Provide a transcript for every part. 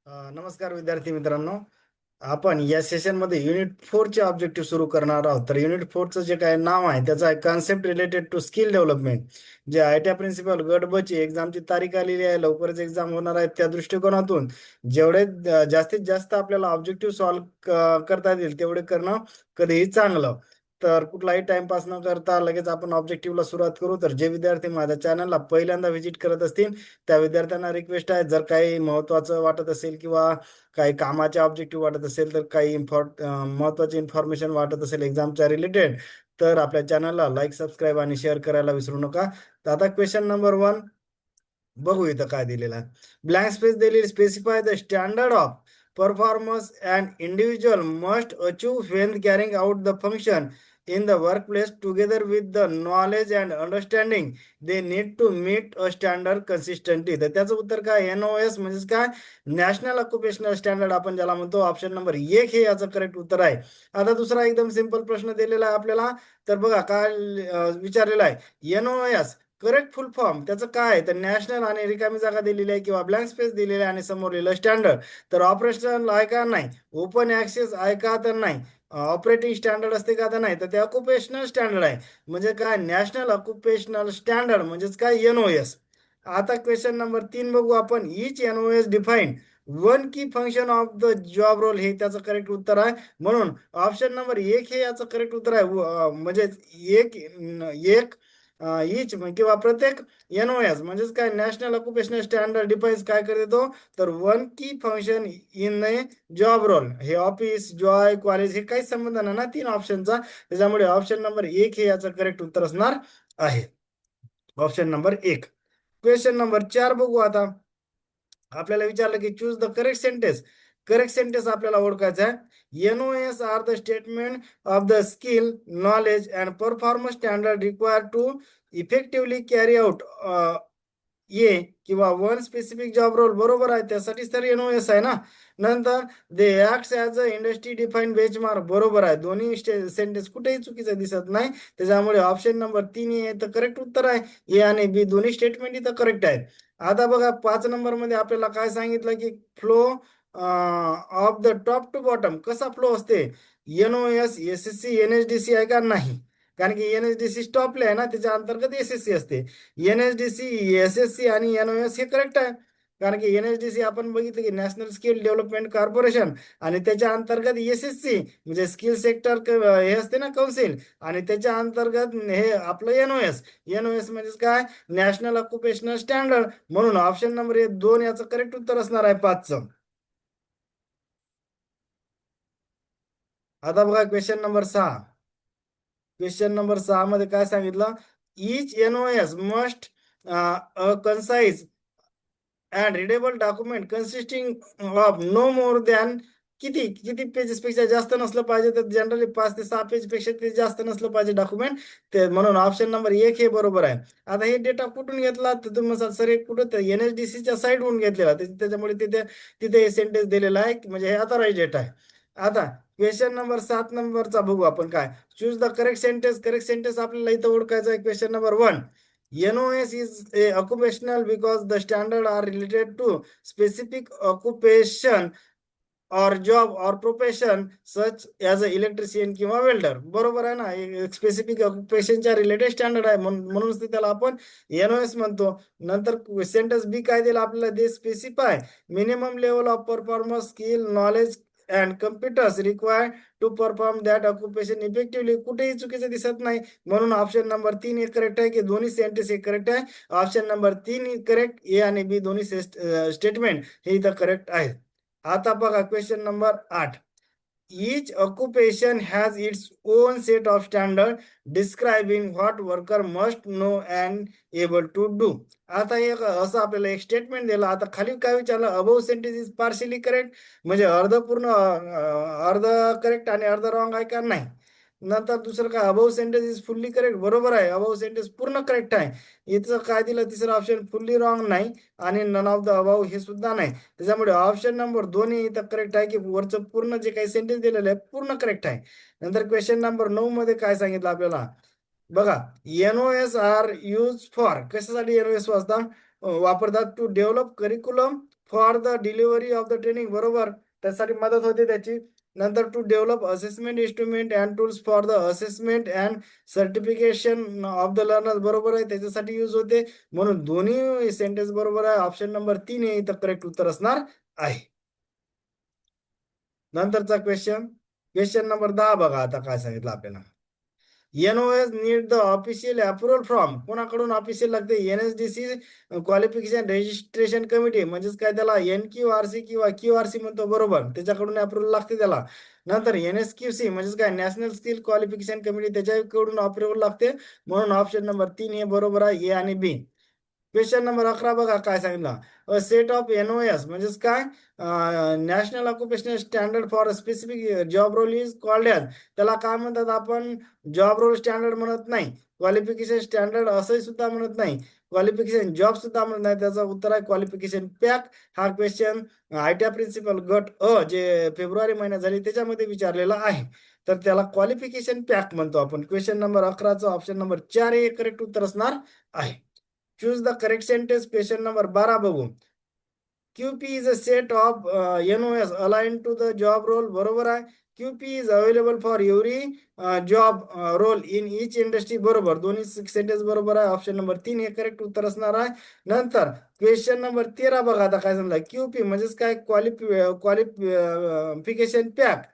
नमस्कार विद्यार्थी मित्रांनो. आपण या सेशनमध्ये युनिट 4 चे ऑब्जेक्टिव्ह सुरू करणार आहोत. तर युनिट 4चं जे काय नाव आहे त्याचं आहे concept related to skill development. जे ITI प्रिन्सिपल गट ब ची एक्झामची तारीख आलेली आहे, लवकरच एक्झाम होणार आहे. त्या दृष्टिकोनातून जेवढे जास्तीत जास्त आपल्याला ऑब्जेक्टिव्ह सॉल्व्ह करता येतील तेवढे करणं कधीही चांगलं. तर कुठलाही टाइमपास न करता लगेच आपण ऑब्जेक्टिव्हला सुरुवात करू. तर जे विद्यार्थी माझ्या चॅनलला पहिल्यांदा व्हिजिट करत असतील त्या विद्यार्थ्यांना रिक्वेस्ट आहे, जर काही महत्त्वाचं वाटत असेल किंवा काही कामाचे ऑब्जेक्टिव्ह वाटत असेल तर काही महत्त्वाची इन्फॉर्मेशन वाटत असेल एक्झामच्या रिलेटेड, तर आपल्या चॅनलला लाईक, सबस्क्राईब आणि शेअर करायला विसरू नका. तर आता क्वेश्चन नंबर 1 बघू इथं काय दिलेलं आहे. ब्लँक स्पेस दिलेली, specify the standard of performance and individual must achieve when carrying out the function in the workplace together with the knowledge and understanding they need to meet a standard consistently. तर त्याचं उत्तर काय? NOS म्हणजेच काय? National occupational standard आपण ज्याला म्हणतो. Option number 1 हे याचं करेक्ट उत्तर आहे. आता दुसरा एकदम सिंपल प्रश्न दिलेला आहे आपल्याला. तर बघा काय विचारलेला आहे. NOS करेक्ट फुल फॉर्म त्याचं काय आहे? तर नॅशनल आणि रिकामी जागा दिलेली आहे किंवा ब्लँक स्पेस दिलेली आहे आणि समोर लिहिलं स्टँडर्ड. तर ऑपरेशनल आहे का? नाही. ओपन ऍक्सेस आहे का? तर नाही. ऑपरेटिंग स्टँडर्ड असते का? तर नाही. तर ते ऑक्युपेशनल स्टँडर्ड आहे. म्हणजे काय? नॅशनल ऑक्युपेशनल स्टँडर्ड म्हणजेच काय? NOS. आता क्वेश्चन नंबर 3 बघू आपण. Each NOS define one key function of the job role, हे त्याचं करेक्ट उत्तर आहे. म्हणून ऑप्शन नंबर 1 हे याचं करेक्ट उत्तर आहे. म्हणजे एक एक इच किंवा प्रत्येक NOS म्हणजेच काय? नॅशनल ऑक्युपेशनल स्टँडर्ड डिफाईन्स काय करते तो? तर one key function in a job role. हे ऑफिस, जॉय, कॉलेज हे काही संबंध नाही ना 3 ऑप्शनचा. त्याच्यामुळे ऑप्शन नंबर 1 हे याचं करेक्ट उत्तर असणार आहे. Option number 1. क्वेश्चन नंबर 4 बघू आता. आपल्याला विचारलं की choose the correct sentence. Correct sentence आपल्याला ओळखायचं आहे. NOS are the statement of the skill, knowledge and performance standard required to effectively carry out ये किंवा वन स्पेसिफिक जॉब रोल. बरोबर आहे, त्यासाठीच तर NOS आहे ना. नंतर they acts as a industry define benchmark. बरोबर आहे, दोन्ही सेंटेन्स कुठेही चुकीचं दिसत नाही. त्याच्यामुळे ऑप्शन नंबर 3 हे तर करेक्ट उत्तर आहे. ए आणि बी दोन्ही स्टेटमेंट इथं करेक्ट आहेत. आता बघा 5 नंबर मध्ये आपल्याला काय सांगितलं की flow of the top to bottom कसा फ्लो असते? NOS SSC NSDC आहे का? नाही. कारण की NSDC स्टॉपले आहे ना, त्याच्या अंतर्गत SSC असते. NSDC SSC आणि NOS हे करेक्ट आहे. कारण की NSDC आपण बघितलं की नॅशनल स्किल डेव्हलपमेंट कॉर्पोरेशन, आणि त्याच्या अंतर्गत SSC म्हणजे स्किल सेक्टर हे असते ना काउन्सिल, आणि त्याच्या अंतर्गत हे आपलं NOS म्हणजे काय? National occupational standard. म्हणून ऑप्शन नंबर 2 याचं करेक्ट उत्तर असणार आहे 5चं. आता बघा क्वेश्चन नंबर 6. क्वेश्चन नंबर 6 मध्ये काय सांगितलं? Each NOS must a concise and readable document consisting of no more than किती किती पेजेस पेक्षा जास्त नसलं पाहिजे. तर जनरली 5 ते 6 पेज पेक्षा ते जास्त नसलं पाहिजे डॉक्युमेंट. ते म्हणून ऑप्शन नंबर 1 हे बरोबर आहे. आता हे डेटा कुठून घेतला? तर तुम्ही म्हणसाल सर हे कुठं? तर NSDCच्या साईडहून घेतलेला. त्याच्यामुळे तिथे तिथे हे सेंटेन्स दिलेला आहे, म्हणजे हे अथॉराइज डेटा आहे. आता क्वेश्चन नंबर 7 नंबरचा बघू आपण काय. Choose the correct sentence. Correct sentence आपल्याला इथं ओळखायचं आहे. Question number 1. NOS is a occupational because the standard are related to specific occupation or job or profession such as a electrician किंवा वेल्डर. बरोबर आहे ना. एक स्पेसिफिक ऑक्युपेशनच्या रिलेटेड स्टँडर्ड आहे, म्हणून त्याला आपण NOS म्हणतो. नंतर सेंटेन्स बी काय दिला आपल्याला? They specify minimum level of performance skill knowledge and computers required to perform that occupation effectively. कुठेही चुकीचं दिसत नाही. म्हणून ऑप्शन नंबर 3 हे करेक्ट आहे की दोन्ही सेंटेन्स हे करेक्ट आहे. Option number 3 correct. ए आणि बी दोन्ही स्टेटमेंट हे इथं करेक्ट आहे. आता बघा question number 8. Each occupation has its own set of standard describing what worker must know and able to do. आता एक असं आपल्याला एक स्टेटमेंट दिलं. आता खाली काय विचारलं? Above sentence is partially correct, म्हणजे अर्ध पूर्ण अर्ध करेक्ट आणि अर्ध रॉंग आहे का? नाही. नंतर दुसरं काय? Above sentence is fully correct. बरोबर आहे, अबोव सेंटेन्स पूर्ण करेक्ट आहे. इथं काय दिलं? तिसरं ऑप्शन फुल्ली रॉंग नाही, आणि नन ऑफ द अबाव हे सुद्धा नाही. त्याच्यामुळे ऑप्शन नंबर 2 इथं करेक्ट आहे की वरचं पूर्ण जे काही सेंटेन्स दिलेलं आहे पूर्ण करेक्ट आहे. नंतर क्वेश्चन नंबर 9 मध्ये काय सांगितलं आपल्याला? बघा, NOS आर यूज फॉर, कशासाठी NOS वापरतात? To develop curriculum for the delivery of the training, बरोबर, त्यासाठी मदत होते त्याची. नंतर to develop assessment instrument and tools for the assessment and certification of the learners, बरोबर आहे, त्याच्यासाठी यूज होते. म्हणून दोन्ही सेंटेन्स बरोबर आहे. ऑप्शन नंबर 3 हे इथं करेक्ट उत्तर असणार आहे. नंतरचा क्वेश्चन नंबर 10 बघा आता काय सांगितलं आपल्याला. NOS need the official approval from, कोणाकडून ऑफिशियल लागते? NSDC क्वालिफिकेशन रजिस्ट्रेशन कमिटी, म्हणजेच काय त्याला NQRC किंवा QRC म्हणतो, बरोबर, त्याच्याकडून अप्रुव्हल लागते त्याला. नंतर NSQC म्हणजेच काय नॅशनल स्किल क्वालिफिकेशन कमिटी, त्याच्याकडून अप्रुव्हल लागते. म्हणून ऑप्शन नंबर 3 हे बरोबर आहे, ए आणि बी. क्वेश्चन नंबर 11 बघा काय सांगितलं. सेट ऑफ NOS म्हणजेच काय, national occupational standard for specific job role is called as, त्याला काय म्हणतात आपण? जॉब रोल स्टँडर्ड म्हणत नाही, क्वालिफिकेशन स्टँडर्ड असंही सुद्धा म्हणत नाही, क्वालिफिकेशन जॉब सुद्धा म्हणत नाही. त्याचा उत्तर आहे क्वालिफिकेशन पॅक. हा क्वेश्चन ITI प्रिन्सिपल गट जे फेब्रुवारी महिन्यात झाली त्याच्यामध्ये विचारलेला आहे. तर त्याला क्वालिफिकेशन पॅक म्हणतो आपण. क्वेश्चन नंबर 11चा ऑप्शन नंबर 4 हे करेक्ट उत्तर असणार आहे. Choose the correct sentence. Question number 12 बघू. QP is a set of NOS aligned to the job role, बरोबर आहे. QP is available for every job role in each industry, बरोबर. दोन्ही sentence बरोबर आहे. ऑप्शन नंबर 3 हे करेक्ट उत्तर असणार आहे. नंतर क्वेश्चन नंबर 13 बघा आता काय सांगितलं. QP म्हणजेच काय, qualification pack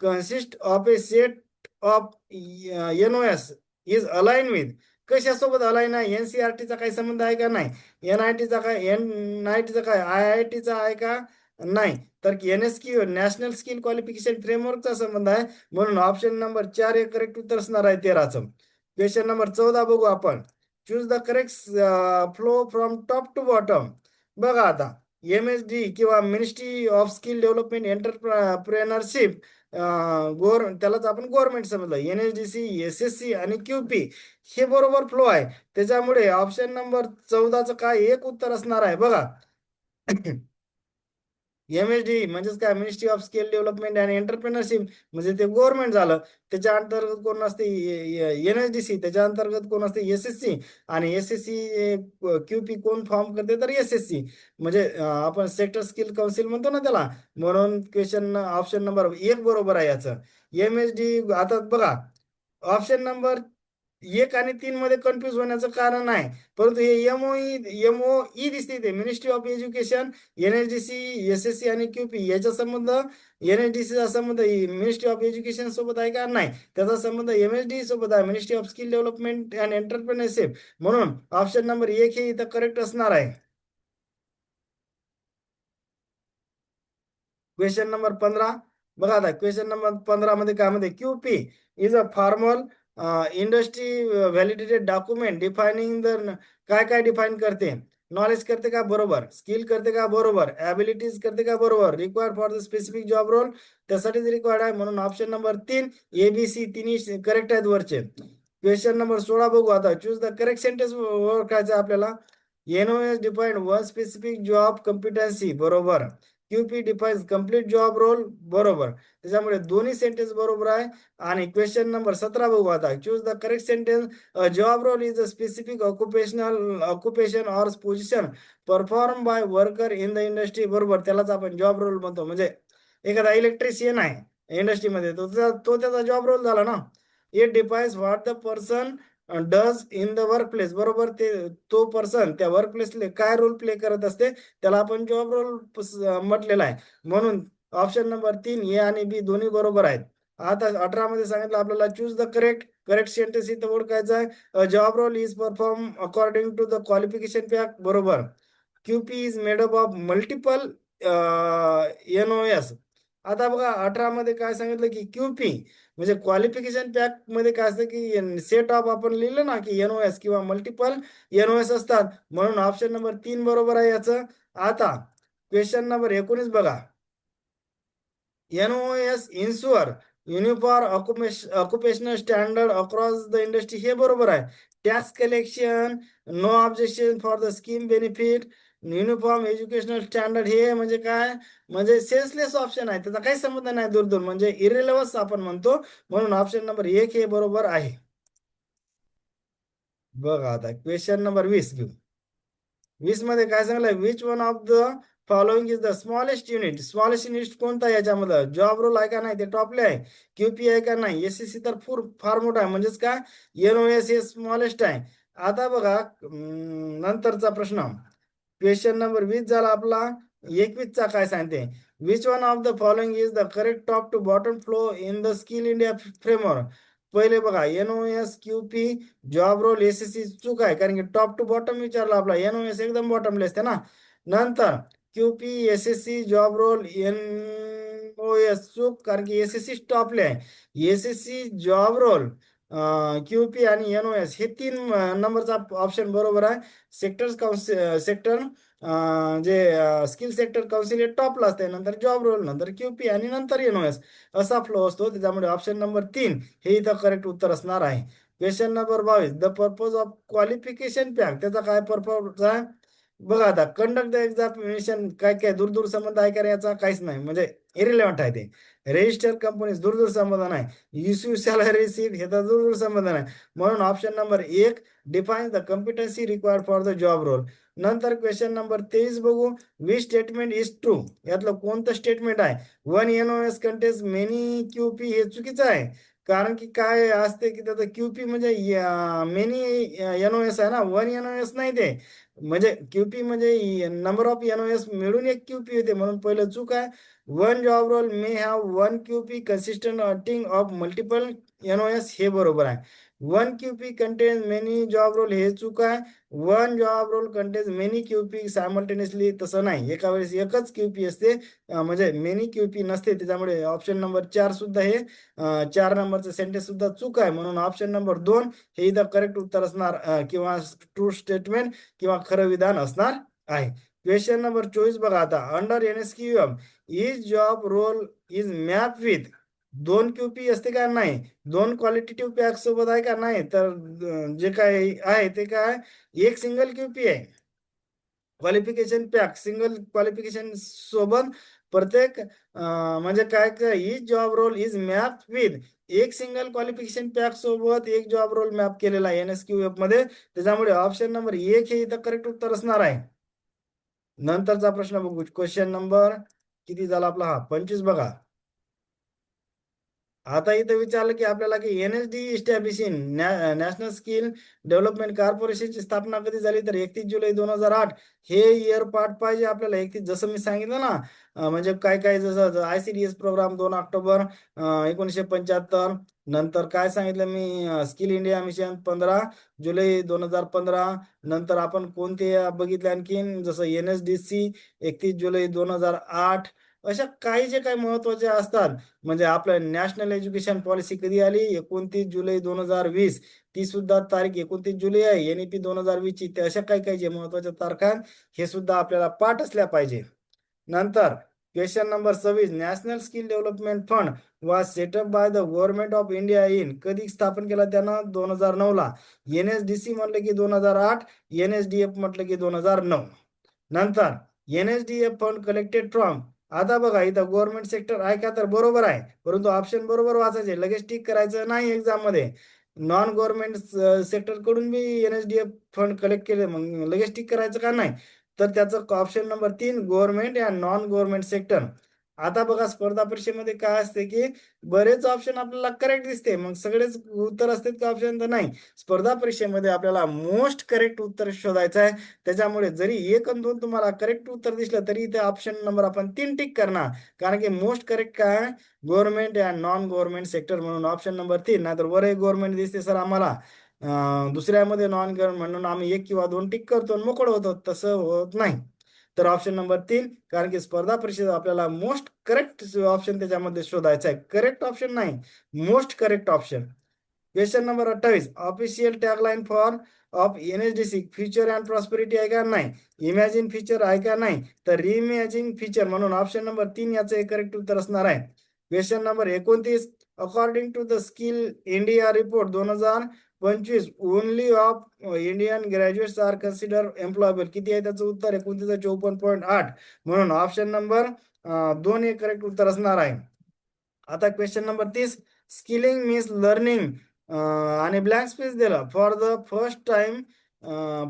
consist of A set of NOS is align with, कशासोबत अलाइन आहे? NCERTचा काही संबंध आहे का? नाही. NITचा काय, NITचा काय, IITचा आहे का? नाही. तर NSQ नॅशनल स्किल क्वालिफिकेशन फ्रेमवर्कचा संबंध आहे. म्हणून ऑप्शन नंबर 4 हे करेक्ट उत्तर असणार आहे 13चं. क्वेश्चन नंबर 14 बघू आपण. Choose the correct flow from top to bottom. बघा आता, MSD किंवा ministry of skill development entrepreneurship, त्यालाच आपण गव्हर्नमेंट समजलं. NSDC, SSC आणि QP हे बरोबर फ्लो आहे. त्याच्यामुळे ऑप्शन नंबर 14चं काय एक उत्तर असणार आहे बघा. MSD म्हणजेच काय, ministry of skill development and entrepreneurship, म्हणजे ते गव्हर्नमेंट झालं. त्याच्या अंतर्गत कोण असते? NSDC. त्याच्या अंतर्गत कोण असते? SSC. आणि SSC QP कोण फॉर्म करते? तर SSC, म्हणजे आपण सेक्टर स्किल काउन्सिल म्हणतो ना त्याला. म्हणून क्वेश्चन ऑप्शन नंबर 1 बरोबर आहे याचं. MSD. आता बघा, ऑप्शन नंबर 1 आणि 3 मध्ये कन्फ्युज होण्याचं कारण आहे. परंतु हे MOE दिसते ते ministry of education, NSDC, SSC आणि QP याचा संबंध, NSDCचा संबंध मिनिस्ट्री ऑफ एज्युकेशन सोबत आहे का? नाही. त्याचा संबंध MSD सोबत आहे, ministry of skill development and entrepreneurship. म्हणून ऑप्शन नंबर 1 हे इथं करेक्ट असणार आहे. क्वेश्चन नंबर 15 बघा आता. क्वेश्चन नंबर 15 मध्ये काय म्हणते? QP is a formal industry validated document defining the, काय काय डिफाईन करते? नॉलेज करते का? बरोबर. स्किल करते का? बरोबर. ॲबिलिटीज करते का? बरोबर. Required for the specific job role, त्यासाठीच रिक्वायर्ड आहे. म्हणून ऑप्शन नंबर 3 ABC तिन्ही करेक्ट आहेत वरचे. क्वेश्चन नंबर 16 बघू आता. चूज द करेक्ट सेंटेन्स ओळखायचं आपल्याला. NOS define one specific job competency, बरोबर. QP defines complete job role, बरोबर. त्याच्यामुळे दोन्ही सेंटेन्स बरोबर आहे. आणि क्वेश्चन नंबर 17 बघू आता. Choose the correct sentence. Job role is a specific occupation or position perform by worker in the industry, बरोबर. त्यालाच आपण जॉब रोल म्हणतो. म्हणजे एखादा इलेक्ट्रिशियन आहे इंडस्ट्रीमध्ये, तो त्याचा जॉब रोल झाला ना. It defines what the person does in the work place, बरोबर. तो पर्सन त्या वर्क प्लेसले काय रोल प्ले करत असते, त्याला आपण जॉब रोल म्हटलेला आहे. म्हणून ऑप्शन नंबर 3 ए आणि बी दोन्ही बरोबर आहेत. आता 18 मध्ये सांगितलं आपल्याला चूज द करेक्ट सेंटेन्स इथं ओळखायचं आहे. Job role is perform according to the qualification pack, बरोबर. QP is made up of multiple NOS. आता बघा 18 मध्ये काय सांगितलं की QP म्हणजे क्वालिफिकेशन पॅक मध्ये काय असतं की सेट ऑफ आपण लिहिलं ना की NOS किंवा मल्टिपल NOS असतात. म्हणून ऑप्शन नंबर 3 बरोबर आहे याचं. आता क्वेश्चन नंबर 19 बघा. NOS ensure uniform occupational standard across the industry, हे बरोबर आहे. Tax collection, no objection for the scheme benefit, uniform educational standard, हे म्हणजे काय? म्हणजे सेन्सलेस ऑप्शन आहे, त्याचा काही संबंध नाही दूर दूर, म्हणजे इरेलेव्हन्स आपण म्हणतो. म्हणून ऑप्शन नंबर 1 हे बरोबर आहे. बघा आता क्वेश्चन नंबर 20 घेऊ. 20 मध्ये काय सांगलंय? Which one of the following is the smallest unit. Smallest unit कोणता आहे याच्यामध्ये? जॉब रोल आहे का नाही ते टॉपले आहे. क्यूपी आहे का नाही? एसएससी तर फार मोठा आहे, म्हणजेच काय एनओएस हे स्मॉलेस्ट आहे. आता बघा नंतरचा प्रश्न, क्वेश्चन नंबर 20 झाला आपला. 21चा काय सांगते? Which one of the following is the correct top to bottom flow in the skill India framework. पहिले बघा NOS, QP, job role, SSC चूक आहे, कारण की टॉप टू बॉटम विचारला आपला. एनओएस एकदम बॉटमले असते ना. नंतर QP, SSC, job role, NOS चूक, कारण की एसएससी टॉपले आहे. एसएससी, जॉब रोल, क्यूपी आणि एनओएस हे 3 नंबरचा ऑप्शन बरोबर आहे. सेक्टर जे स्किल सेक्टर काउन्सिल हे टॉपला असते, नंतर जॉब रोल, नंतर क्यूपी आणि नंतर एनओएस असा फ्लो असतो. त्याच्यामुळे ऑप्शन नंबर 3 हे इथं करेक्ट उत्तर असणार आहे. Question number 22, the purpose of qualification pack. त्याचा काय पर्पज आहे बघा. आता कंडक्ट द एक्झामिनेशन काय काय दूर दूर संबंध आहे का याचा? काहीच नाही, म्हणजे इरिलेव्हंट आहे ते. रजिस्टर कंपनीज दूर दूर संबंध नाही. इश्यू सॅलरी सीट हे तर दूर दूर संबंध नाही. म्हणून option number 1 define the competency required for the job role. नंतर क्वेश्चन नंबर 23 बघू. Which statement is true. यातलं कोणतं स्टेटमेंट आहे? One NOS contains many QP हे चुकीचं आहे. कारण की काय असते की त्याचं क्यूपी म्हणजे मेनी एनओएस आहे ना, वन एनओएस नाही ते. म्हणजे क्यूपी म्हणजे नंबर ऑफ एनओएस मिळून एक क्यूपी होते, म्हणून पहिलं चूक आहे. One job role may have one QP consistent of multiple NOS हे बरोबर आहे. One QP contains many job role हे चूक आहे. One job role contains many QP simultaneously तसं नाही, एका वेळेस एकच क्यूपी असते, म्हणजे मेनी क्यूपी नसते. त्याच्यामुळे ऑप्शन नंबर 4 सुद्धा हे 4 नंबरचं सेंटेन्स सुद्धा चूक आहे. म्हणून ऑप्शन नंबर 2 हे इथं करेक्ट उत्तर असणार, किंवा ट्रू स्टेटमेंट किंवा खरं विधान असणार आहे. क्वेश्चन नंबर 24 बघा. आता under NSQM is job role is map with 2 QP असते का नाही? 2 क्वालिटेटिव्ह पॅक सोबत आहे का नाही? तर जे काय आहे ते काय, एक सिंगल क्यूपी आहे. क्वालिफिकेशन पॅक सिंगल क्वालिफिकेशन सोबत प्रत्येक म्हणजे काय काय ही job role is map with एक सिंगल क्वालिफिकेशन पॅक सोबत एक जॉब रोल मॅप केलेला आहे एनएसक्यूएफ मध्ये. त्याच्यामुळे ऑप्शन नंबर 1 हे इथं करेक्ट उत्तर असणार आहे. नंतरचा प्रश्न बघू. क्वेश्चन नंबर किती झाला आपला? 25 बघा. आता इथं विचारलं की आपल्याला की NSD establishing national skill development कॉर्पोरेशनची स्थापना कधी झाली? तर 31 जुलै 2008 हे इयर पार्ट पाहिजे आपल्याला. 31 जसं मी सांगितलं ना, म्हणजे काय काय जसं आयसीडीएस प्रोग्राम 2 ऑक्टोबर 1975. नंतर काय सांगितलं मी, स्किल इंडिया मिशन 15 जुलै 2015. नंतर आपण कोणते बघितले आणखीन, जसं एनएसडीसी 31 जुलै 2008. अशा काही जे काही महत्वाचे असतात. म्हणजे आपलं नॅशनल एज्युकेशन पॉलिसी कधी आली? 29 जुलै 2020. ती सुद्धा तारीख 29 जुलै आहे. एनईपी 2020 ची. ते अशा काही काही जे महत्वाच्या तारखा हे सुद्धा आपल्याला पाठ असल्या पाहिजे. नंतर question number 26, national skill development fund was setup by the government of India in. कधी स्थापन केला त्यानं? 2009 ला. एनएसडीसी म्हटलं की 2008, एनएसडीएफ म्हटलं की 2009. नंतर एनएसडीएफ फंड कलेक्टेड फ्रॉम. आता बघा इथं गव्हर्नमेंट सेक्टर आहे का? तर बरोबर आहे, परंतु ऑप्शन बरोबर वाचायचे, लगेच टिक करायचं नाही एक्झाम मध्ये. नॉन गव्हर्नमेंट सेक्टर कडून बी एनएसडीएफ फंड कलेक्ट केले, मग लगेच टिक करायचं का नाही? तर त्याचं ऑप्शन नंबर 3 गव्हर्नमेंट या नॉन गव्हर्नमेंट सेक्टर. आता बघा स्पर्धा परीक्षेमध्ये काय असते की बरेच ऑप्शन आपल्याला करेक्ट दिसते, मग सगळेच उत्तर असतात का ऑप्शन? तर नाही. स्पर्धा परीक्षेमध्ये आपल्याला मोस्ट करेक्ट उत्तर शोधायचं आहे. त्याच्यामुळे जरी 1 आणि 2 तुम्हाला करेक्ट उत्तर दिसलं तरी इथे ऑप्शन नंबर आपण 3 टिक करणार, कारण की मोस्ट करेक्ट काय आहे? Government and non government sector. म्हणून ऑप्शन नंबर 3. नाहीतर वर गव्हर्नमेंट दिसते सर आम्हाला, दुसऱ्यामध्ये नॉन गव्हर्नमेंट, म्हणून आम्ही 1 किंवा 2 टिक करतो आणि मोकळ होतो. तसं होत नाही. तर ऑप्शन नंबर 3, कारण की स्पर्धा परीक्षेत आपल्याला मोस्ट करेक्ट ऑप्शन त्याच्यामध्ये शोधायचा आहे. करेक्ट ऑप्शन नाही, most correct option. Question number 28, official tagline for of NSDC future and prosperity आहे का? नाही. इमॅजिन फ्युचर आहे का? नाही. तर रिइमॅजिन फ्युचर. म्हणून ऑप्शन नंबर 3 याचं करेक्ट उत्तर असणार आहे. Question number 29, according to the skill India report 2025 only of Indian graduates are consider employable. किती आहे त्याचं उत्तर? 29.54.8. म्हणून ऑप्शन नंबर 2 हे करेक्ट उत्तर असणार आहे. आता question number 30, skilling means learning आणि ब्लँक स्पेस दिलं. For the first time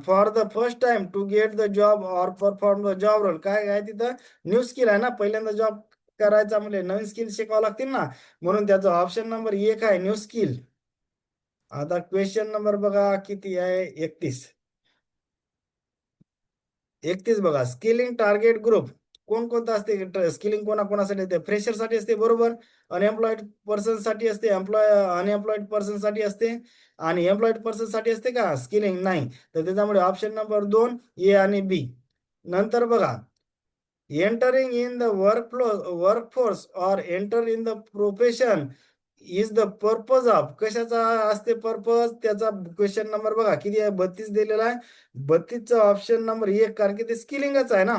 for the first time to get the job or perform the job role. काय आहे तिथं? न्यू स्किल आहे ना, पहिल्यांदा जॉब करायचा म्हणजे नवीन स्किल शिकावं लागतील ना, म्हणून त्याचा ऑप्शन नंबर 1 आहे न्यू स्किल. आता क्वेश्चन नंबर बघा किती आहे, 31. 31 बघा, स्किलिंग टार्गेट ग्रुप कोणकोणता असते? स्किलिंग कोणाकोणासाठी असते? फ्रेशर साठी असते, बरोबर. अनएम्प्लॉईड पर्सन साठी असते, अनएम्प्लॉईड पर्सन साठी असते. आणि एम्प्लॉईड पर्सन साठी असते का स्किलिंग? नाही. तर त्याच्यामुळे ऑप्शन नंबर 2 ए आणि बी. नंतर बघा, एंटरिंग इन द वर्कफोर्स और enter in the profession is the purpose of. कशाचा असते पर्पज त्याचा? क्वेश्चन नंबर बघा किती आहे, 32 दिलेला आहे. 32चा ऑप्शन नंबर 1, कारण की ते स्किलिंगच आहे ना.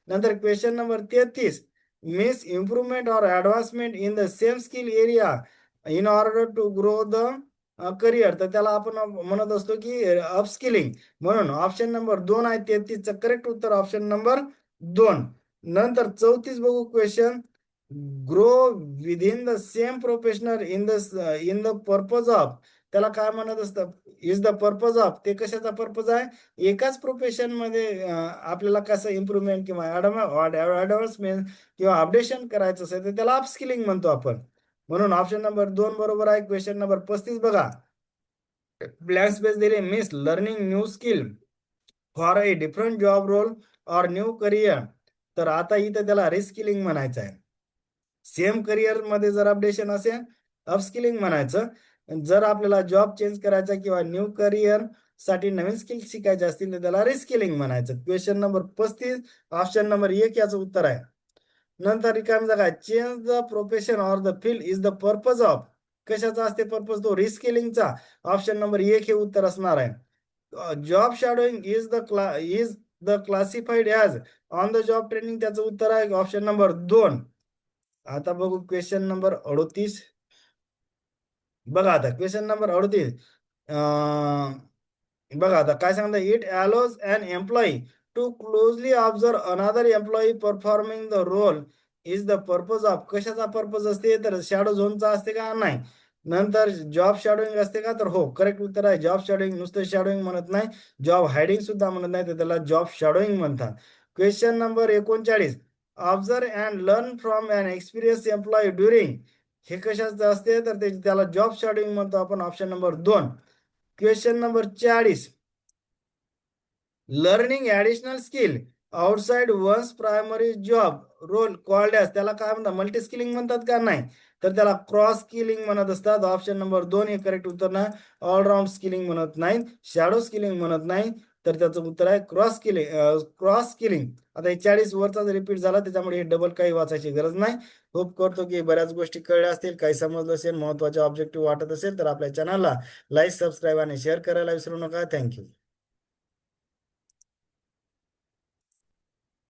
नंतर क्वेश्चन नंबर 33, मीन्स इम्प्रुव्हमेंट और advancement in the same skill area in order to grow the career. तर त्याला आपण म्हणत असतो की अपस्किलिंग. म्हणून ऑप्शन नंबर 2 आहे 33चं करेक्ट उत्तर ऑप्शन नंबर 2. नंतर 34 बघू question, grow within the same professional in the purpose of. त्याला काय म्हणत असतं? Is the purpose of. ते कशाचा पर्पज आहे? एकाच प्रोफेशन मध्ये आपल्याला कसं इम्प्रुव्हमेंट किंवा ऍडव्हान्समेंट किंवा अपडेशन करायचं असेल तर त्याला अपस्किलिंग म्हणतो आपण. म्हणून ऑप्शन नंबर 2 बरोबर आहे. क्वेश्चन नंबर 35 बघा, ब्लँक स्पेस दिले, miss learning new skill for a different job role और न्यू करिअर. तर आता इथं त्याला रिस्किलिंग म्हणायचं आहे. सेम करिअर मध्ये जर अपडेशन असेल अपस्किलिंग म्हणायचं. जर आपल्याला जॉब चेंज करायचा किंवा न्यू करिअर साठी नवीन स्किल शिकायचे असतील तर त्याला रिस्किलिंग म्हणायचं. क्वेश्चन नंबर 35 ऑप्शन नंबर 1 याचं उत्तर आहे. नंतर रिकामी जागा, change the profession or the field is the purpose of. कशाचा असते पर्पज? तो रिस्किलिंगचा. ऑप्शन नंबर 1 हे उत्तर असणार आहे. Job shadowing is the classified as on the job training. त्याचं उत्तर आहे ऑप्शन नंबर 2. आता बघू क्वेश्चन नंबर 38. बघा आता क्वेश्चन नंबर 38. बघा आता काय सांगता, it allows an employee to closely observe another employee performing the role is the purpose of. कशाचा पर्पज असते? तर शॅडो झोनचा असते का? नाही. नंतर जॉब शॅडोइंग असते का? तर हो, करेक्ट उत्तर आहे जॉब शॅडोइंग. नुसतं शॅडोइंग म्हणत नाही, जॉब हायडिंग सुद्धा म्हणत नाही, तर त्याला जॉब शॅडोइंग म्हणतात. Question number 39, observe and learn from an experience employee during. हे कशाचं असते? तर त्याला जॉब शॅडोइंग म्हणतो आपण. Option number 2. Question number 40, learning additional skill outside one's primary job role called as. त्याला काय म्हणतात? मल्टी स्किलिंग म्हणतात का? नाही. तर त्याला क्रॉस स्किलिंग म्हणत असतात. ऑप्शन नंबर 2 हे करेक्ट उत्तर ना. ऑलराऊंड स्किलिंग म्हणत नाही, शॅडो स्किलिंग म्हणत नाही, तर त्याचं उत्तर आहे क्रॉस स्किलिंग. Cross skilling. आता हे 40 वरचा रिपीट झाला त्याच्यामुळे हे डबल काही वाचायची गरज नाही. होप करतो की बऱ्याच गोष्टी कळल्या असतील, काही समजलं असेल, महत्वाचे ऑब्जेक्टिव्ह वाटत असेल तर आपल्या चॅनलला लाईक, सबस्क्राईब आणि शेअर करायला विसरू नका. थँक्यू.